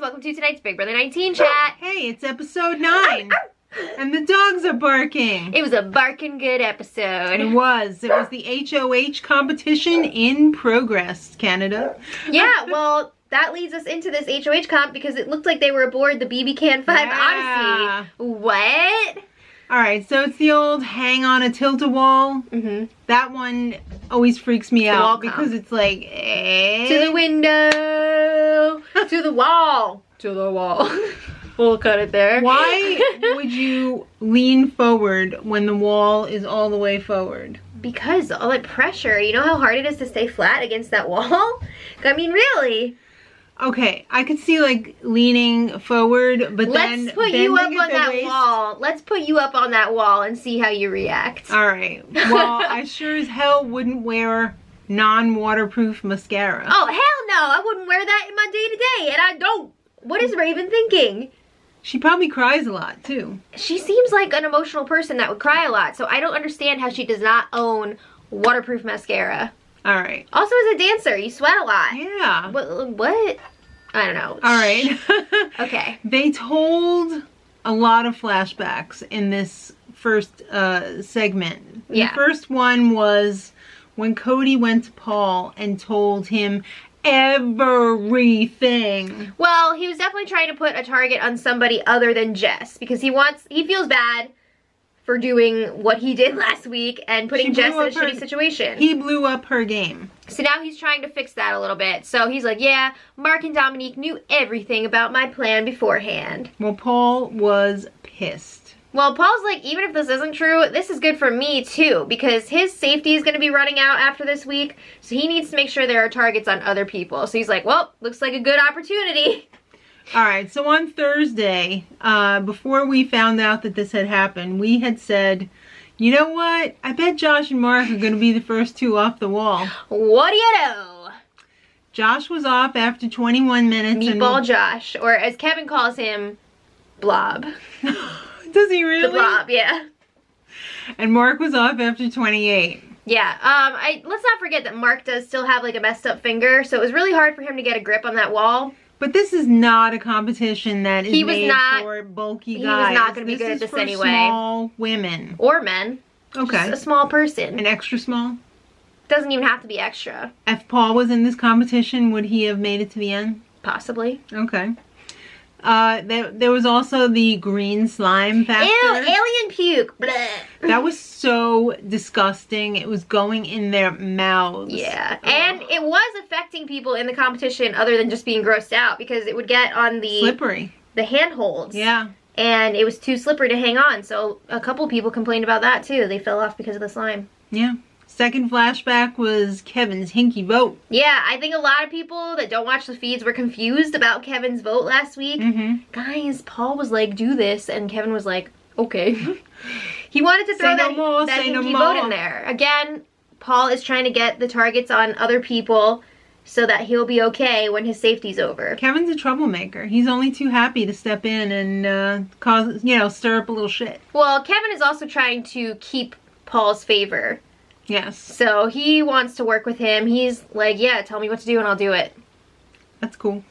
welcome to tonight's Big Brother 19 chat. Hey, it's episode 9. And the dogs are barking. It was a barking good episode. It was the HOH competition in progress, Canada. Yeah, well, that leads us into this HOH comp because it looked like they were aboard the BB Can 5 Odyssey. What? Alright, so it's the old hang on a tilt-a-wall. That one always freaks me out because it's like, to the window, to the wall, to the wall. We'll cut it there. Why would you lean forward when the wall is all the way forward? Because all that pressure. You know how hard it is to stay flat against that wall? I mean, really. Okay, I could see like leaning forward, but then let's put you up on that wall. Let's put you up on that wall and see how you react. All right. Well, I sure as hell wouldn't wear non-waterproof mascara. Oh, hell no. I wouldn't wear that in my day-to-day, and I don't. What is Raven thinking? She probably cries a lot, too. She seems like an emotional person that would cry a lot, so I don't understand how she does not own waterproof mascara. All right. Also, as a dancer, you sweat a lot. Yeah. What? I don't know. All right. Okay. They told a lot of flashbacks in this first segment. Yeah. The first one was when Cody went to Paul and told him everything. Well, he was definitely trying to put a target on somebody other than Jess because he feels bad for doing what he did last week and putting Jess in a shitty situation. He blew up her game. So now he's trying to fix that a little bit. So he's like, yeah, Mark and Dominique knew everything about my plan beforehand. Well, Paul was pissed. Well, Paul's like, even if this isn't true, this is good for me too, because his safety is going to be running out after this week, so he needs to make sure there are targets on other people. So he's like, well, looks like a good opportunity. Alright, so on Thursday, before we found out that this had happened, we had said, you know what? I bet Josh and Mark are going to be the first two off the wall. What do you know? Josh was off after 21 minutes. Meatball Josh, or as Kevin calls him, Blob. Does he really? The Blob, yeah. And Mark was off after 28. Yeah, let's not forget that Mark does still have like a messed up finger, so it was really hard for him to get a grip on that wall. But this is not a competition that is made for bulky guys. He was not going to be good at this anyway. Small women. Or men. Okay. Just a small person. An extra small? Doesn't even have to be extra. If Paul was in this competition, would he have made it to the end? Possibly. Okay. There was also the green slime factor. Ew, alien puke. Blech. That was so disgusting. It was going in their mouths. Yeah, and it was affecting people in the competition other than just being grossed out because it would get on the... Slippery. The handholds. Yeah. And it was too slippery to hang on, so a couple people complained about that too. They fell off because of the slime. Yeah. Second flashback was Kevin's hinky vote. Yeah, I think a lot of people that don't watch the feeds were confused about Kevin's vote last week. Guys, Paul was like, do this, and Kevin was like, okay. He wanted to throw that hinky vote in there. Again, Paul is trying to get the targets on other people so that he'll be okay when his safety's over. Kevin's a troublemaker. He's only too happy to step in and stir up a little shit. Well, Kevin is also trying to keep Paul's favor. Yes. So he wants to work with him. He's like, yeah, tell me what to do and I'll do it. That's cool.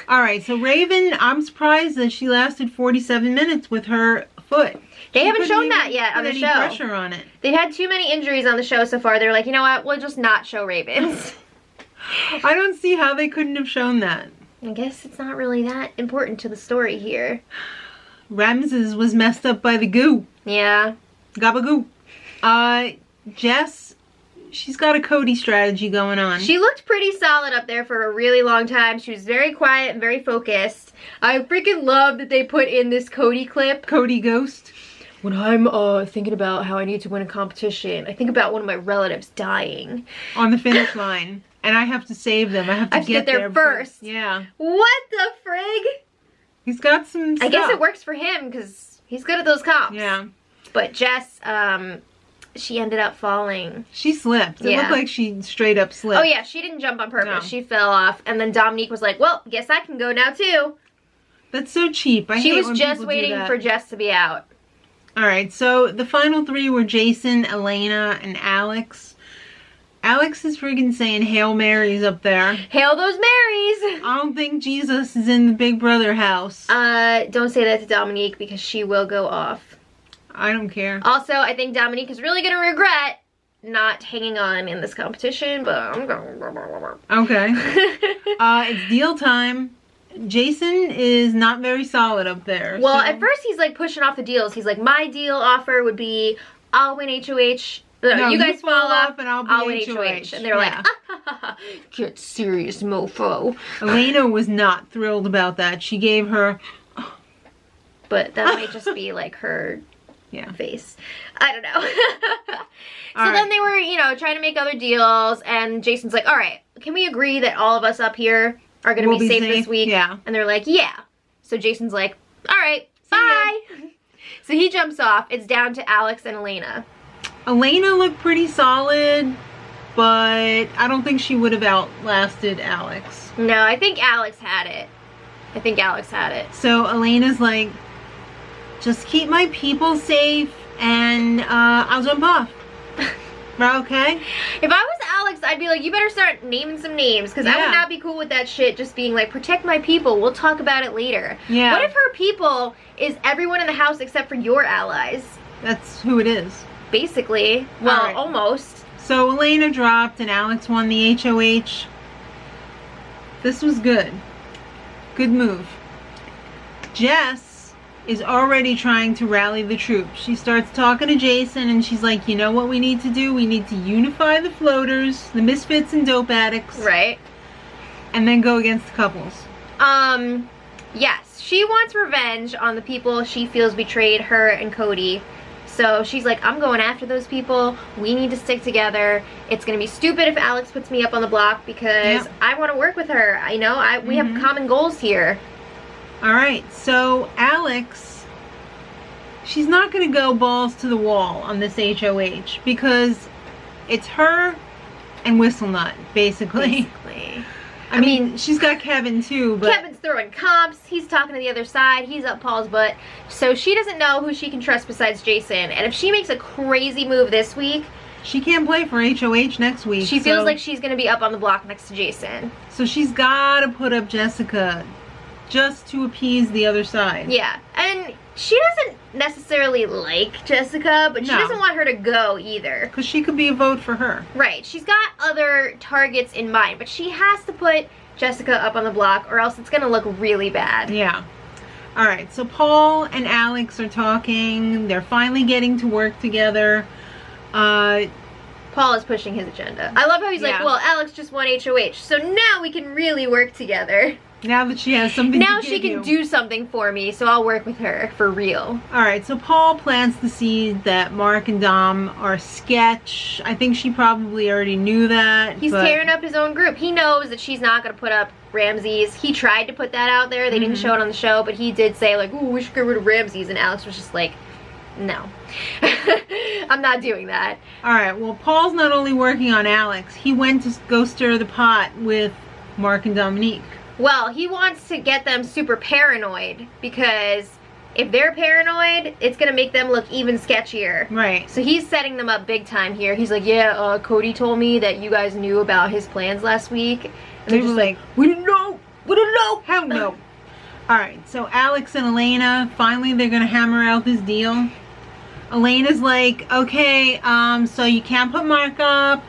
Alright, so Raven, I'm surprised that she lasted 47 minutes with her foot. They haven't shown that yet on the show. Pressure on it. They've had too many injuries on the show so far. They're like, you know what, we'll just not show Ravens. I don't see how they couldn't have shown that. I guess it's not really that important to the story here. Ramses was messed up by the goo. Yeah. Gabagoo. Jess, she's got a Cody strategy going on. She looked pretty solid up there for a really long time. She was very quiet and very focused. I freaking love that they put in this Cody clip. Cody Ghost. When I'm thinking about how I need to win a competition, I think about one of my relatives dying. On the finish line. And I have to save them. I have to get there first. Yeah. What the frig? He's got some stuff. I guess it works for him because he's good at those comps. Yeah. But Jess, she ended up falling. She slipped. It looked like she straight up slipped. Oh yeah, she didn't jump on purpose. No. She fell off. And then Dominique was like, well, guess I can go now too. That's so cheap. She was just waiting for Jess to be out. Alright, so the final three were Jason, Elena, and Alex. Alex is freaking saying Hail Marys up there. Hail those Marys! I don't think Jesus is in the Big Brother house. Don't say that to Dominique because she will go off. I don't care. Also, I think Dominique is really gonna regret not hanging on in this competition, but I'm gonna... Okay. It's deal time. Jason is not very solid up there. Well, at first he's like pushing off the deals. He's like, my deal offer would be I'll win HOH. No, you guys fall off and I'll win HOH. And they're like, ah, ha, ha, ha. Get serious, mofo. Elena was not thrilled about that. She gave her... But that might just be like her face. I don't know. So then they were, you know, trying to make other deals. And Jason's like, all right, can we agree that all of us up here are going to be safe this week? Yeah. And they're like, yeah. So Jason's like, all right, bye. So he jumps off. It's down to Alex and Elena. Elena looked pretty solid, but I don't think she would have outlasted Alex. No, I think Alex had it. So Elena's like, just keep my people safe and I'll jump off. Okay? If I was Alex, I'd be like, you better start naming some names, because I would not be cool with that shit just being like, protect my people, we'll talk about it later. Yeah. What if her people is everyone in the house except for your allies? That's who it is. Basically. Well, almost. So Elena dropped and Alex won the HOH. This was good. Good move. Jess is already trying to rally the troops. She starts talking to Jason and she's like, you know what we need to do? We need to unify the floaters, the misfits and dope addicts. Right. And then go against the couples. Yes. She wants revenge on the people she feels betrayed her and Cody. So she's like, I'm going after those people. We need to stick together. It's going to be stupid if Alex puts me up on the block because I want to work with her. You know, we have common goals here. Alright, so Alex, she's not going to go balls to the wall on this HOH because it's her and Whistlenut, basically. I mean, she's got Kevin too, but... Kevin's throwing comps, he's talking to the other side, he's up Paul's butt. So she doesn't know who she can trust besides Jason. And if she makes a crazy move this week... She can't play for HOH next week. She feels like she's going to be up on the block next to Jason. So she's got to put up Jessica just to appease the other side. Yeah, and she doesn't necessarily like Jessica, but she doesn't want her to go either. Because she could be a vote for her. Right, she's got other targets in mind, but she has to put Jessica up on the block or else it's going to look really bad. Yeah. Alright, so Paul and Alex are talking. They're finally getting to work together. Paul is pushing his agenda. I love how he's like, well, Alex just won HOH, so now we can really work together. Now that she has something to give Now she can do something for me, so I'll work with her for real. Alright, so Paul plants the seed that Mark and Dom are sketch. I think she probably already knew that. He's tearing up his own group. He knows that she's not going to put up Ramses. He tried to put that out there. They didn't show it on the show, but he did say, like, ooh, we should get rid of Ramses. And Alex was just like, no. I'm not doing that. Alright, well, Paul's not only working on Alex. He went to go stir the pot with Mark and Dominique. Well, he wants to get them super paranoid because if they're paranoid, it's going to make them look even sketchier. Right. So he's setting them up big time here. He's like, yeah, Cody told me that you guys knew about his plans last week. And they're just like, we didn't know. We didn't know. How no? Alright, so Alex and Elena, finally they're going to hammer out this deal. Elena's like, okay, so you can't put Mark up.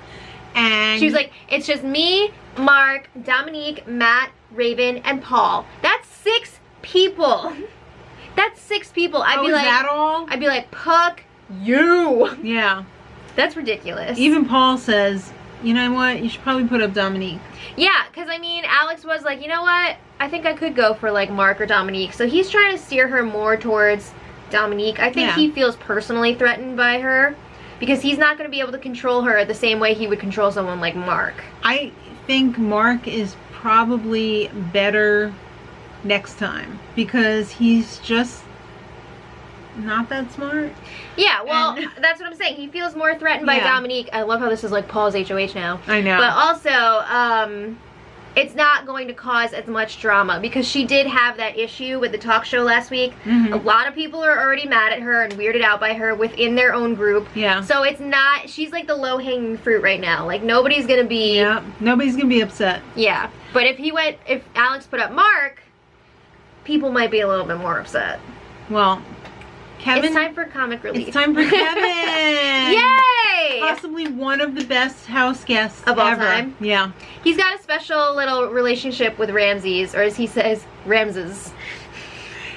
And she was like, it's just me, Mark, Dominique, Matt, Raven, and Paul. That's 6 people. That's 6 people. I'd be like, that all? I'd be like, Puck you. Yeah. That's ridiculous. Even Paul says, you know what, you should probably put up Dominique. Yeah, because I mean, Alex was like, you know what, I think I could go for like Mark or Dominique. So he's trying to steer her more towards Dominique. I think he feels personally threatened by her because he's not going to be able to control her the same way he would control someone like Mark. I think Mark is probably better next time because he's just not that smart. Yeah, well, that's what I'm saying. He feels more threatened by Dominique. I love how this is like Paul's HOH now. I know. But also, it's not going to cause as much drama, because she did have that issue with the talk show last week. A lot of people are already mad at her and weirded out by her within their own group. Yeah. So it's not, she's like the low-hanging fruit right now. Like, nobody's gonna be... Yeah, nobody's gonna be upset. Yeah. But if Alex put up Mark, people might be a little bit more upset. Well, Kevin... It's time for comic relief. It's time for Kevin! Yay! Possibly one of the best house guests of all ever. time. Yeah. He's got a special little relationship with Ramses, or as he says, Ramses.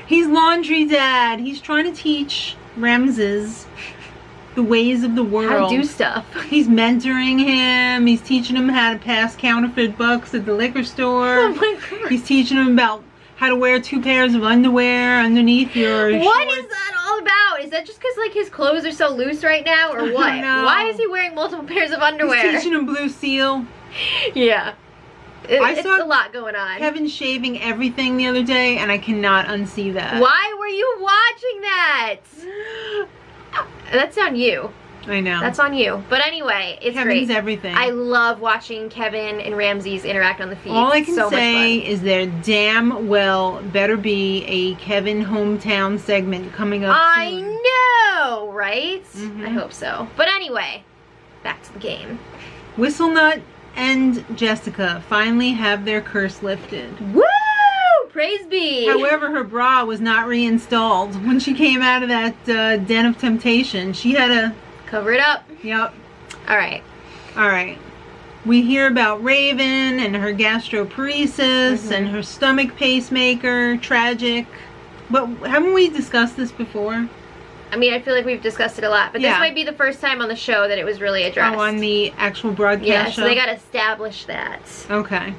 He's laundry dad. He's trying to teach Ramses the ways of the world. How to do stuff. He's mentoring him. He's teaching him how to pass counterfeit bucks at the liquor store. Oh my god. He's teaching him about how to wear 2 pairs of underwear underneath your What shorts. is that all about? Is that just because like his clothes are so loose right now, or what? know. Why is he wearing multiple pairs of underwear? He's teaching him Blue Seal. Yeah. It's saw a lot going on. Kevin shaving everything the other day, and I cannot unsee that. Why were you watching that? That's on you. I know. That's on you. But anyway, it's Kevin's great. everything. I love watching Kevin and Ramses interact on the feed. All I can so say much fun. is there damn well better be a Kevin hometown segment coming up I soon. know, right? Mhm. I hope so. But anyway, back to the game. Whistlenut and Jessica finally have their curse lifted. Woo! Praise be. However, her bra was not reinstalled when she came out of that den of temptation. She had a... Cover it up. Yep. All right. All right. We hear about Raven and her gastroparesis and her stomach pacemaker. Tragic. But haven't we discussed this before? I mean, I feel like we've discussed it a lot, but this Yeah. might be the first time on the show that it was really addressed. Oh, on the actual broadcast yeah, show? so they got to establish that. Okay.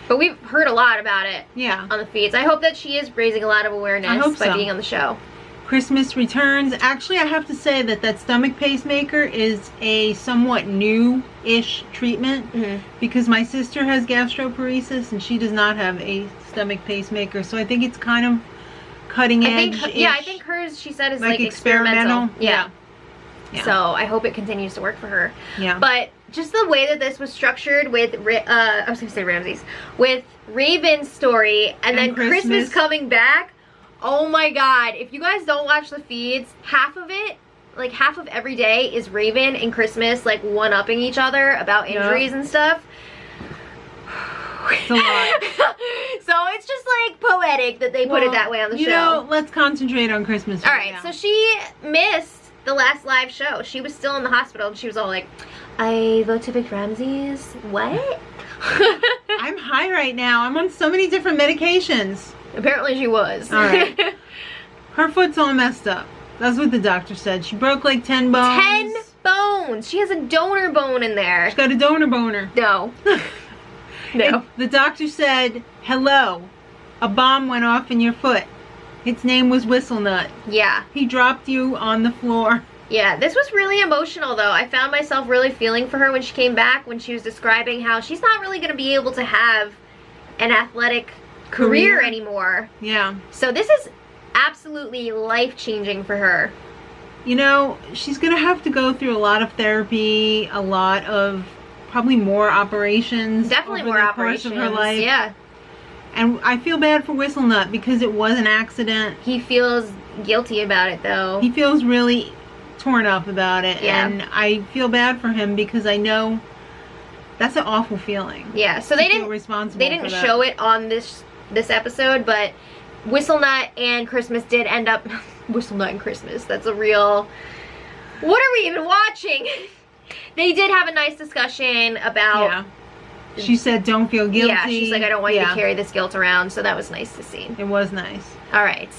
But we've heard a lot about it Yeah. on the feeds. I hope that she is raising a lot of awareness I hope by so. being on the show. Christmas returns. Actually, I have to say that stomach pacemaker is a somewhat new-ish treatment because my sister has gastroparesis and she does not have a stomach pacemaker. So I think it's kind of cutting edge. I think hers, she said, is like experimental. Yeah. Yeah. So I hope it continues to work for her. Yeah. But just the way that this was structured with, I was going to say Ramses, with Raven's story and then Christmas coming back. Oh my god, if you guys don't watch the feeds, half of it, like half of every day is Raven and Christmas like one-upping each other about injuries and stuff. It's a lot. So it's just like poetic that they put it that way on the show. You know, let's concentrate on Christmas Alright, so she missed the last live show. She was still in the hospital and she was all like, I vote to pick Ramses. What? I'm high right now. I'm on so many different medications. Apparently she was. Alright. Her foot's all messed up. That's what the doctor said. She broke like 10 bones. 10 bones! She has a donor bone in there. She's got a donor boner. No. No. The doctor said, hello, a bomb went off in your foot. Its name was Whistlenut. Yeah. He dropped you on the floor. Yeah, this was really emotional though. I found myself really feeling for her when she came back, when she was describing how she's not really going to be able to have an athletic career anymore. Yeah. So this is absolutely life-changing for her. You know, she's going to have to go through a lot of therapy, a lot of probably more operations. Definitely over more the operations. course of her life. Yeah. And I feel bad for Whistlenut because it was an accident. He feels guilty about it though. He feels really torn up about it. Yeah. And I feel bad for him because I know that's an awful feeling. Yeah, so they didn't show it on this episode, but Whistlenut and Christmas did end up Whistlenut and Christmas. That's a real, what are we even watching? They did have a nice discussion about. Yeah. She said, "Don't feel guilty." Yeah, she's like, "I don't want you to carry this guilt around." So that was nice to see. It was nice. All right.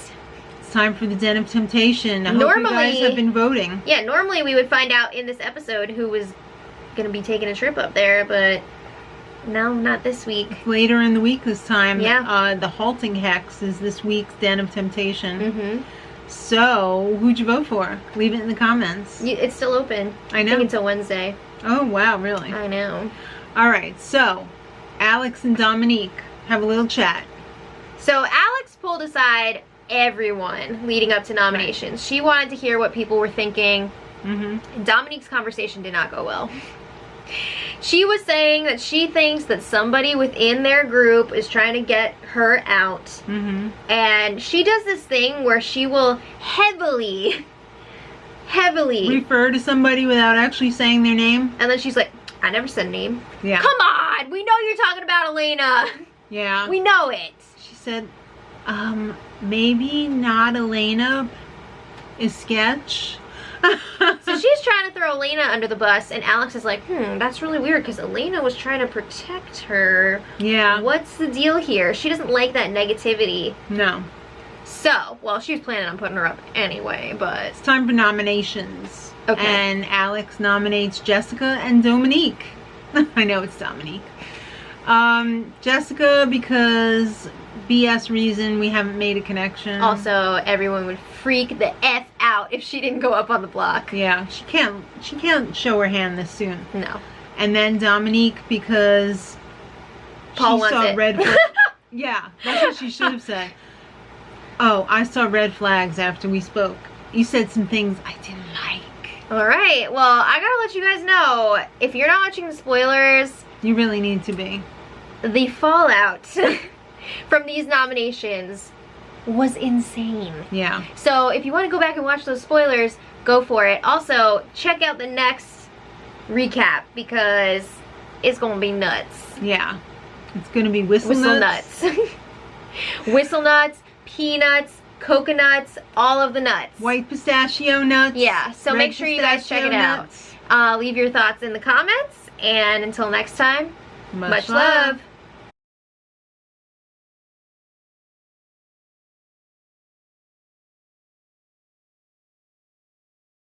It's time for the Den of Temptation. I hope you guys have been voting. Yeah, normally we would find out in this episode who was going to be taking a trip up there, but no, not this week. Later in the week this time. Yeah. The Halting Hex is this week's Den of Temptation. Mm-hmm. So, who'd you vote for? Leave it in the comments. It's still open. I know. I think until Wednesday. Oh, wow, really? I know. Alright, so, Alex and Dominique have a little chat. So, Alex pulled aside everyone leading up to nominations. Right. She wanted to hear what people were thinking. Mm-hmm. Dominique's conversation did not go well. She was saying that she thinks that somebody within their group is trying to get her out. Mm-hmm. And she does this thing where she will heavily refer to somebody without actually saying their name. And then she's like, I never said a name. Yeah. Come on! We know you're talking about Elena. Yeah. We know it. She said, maybe not Elena is Sketch. So she's trying to throw Elena under the bus, and Alex is like, that's really weird because Elena was trying to protect her. Yeah. What's the deal here? She doesn't like that negativity. No. So, well, she was planning on putting her up anyway, but... It's time for nominations. Okay. And Alex nominates Jessica and Dominique. I know it's Dominique. Jessica, because BS reason we haven't made a connection. Also, everyone would freak the F out if she didn't go up on the block. Yeah, she can't show her hand this soon. No. And then Dominique, because Paul she wants saw it. red flags. Yeah, that's what she should have said. Oh, I saw red flags after we spoke. You said some things I didn't like. Alright, well, I gotta let you guys know, if you're not watching the spoilers... You really need to be. The fallout from these nominations was insane. Yeah. So if you want to go back and watch those spoilers, go for it. Also, check out the next recap because it's gonna be nuts. Yeah. It's gonna be whistle nuts. Whistle nuts, peanuts, coconuts, all of the nuts. White pistachio nuts. Yeah, so make sure you guys check it out. Leave your thoughts in the comments, and until next time, much love.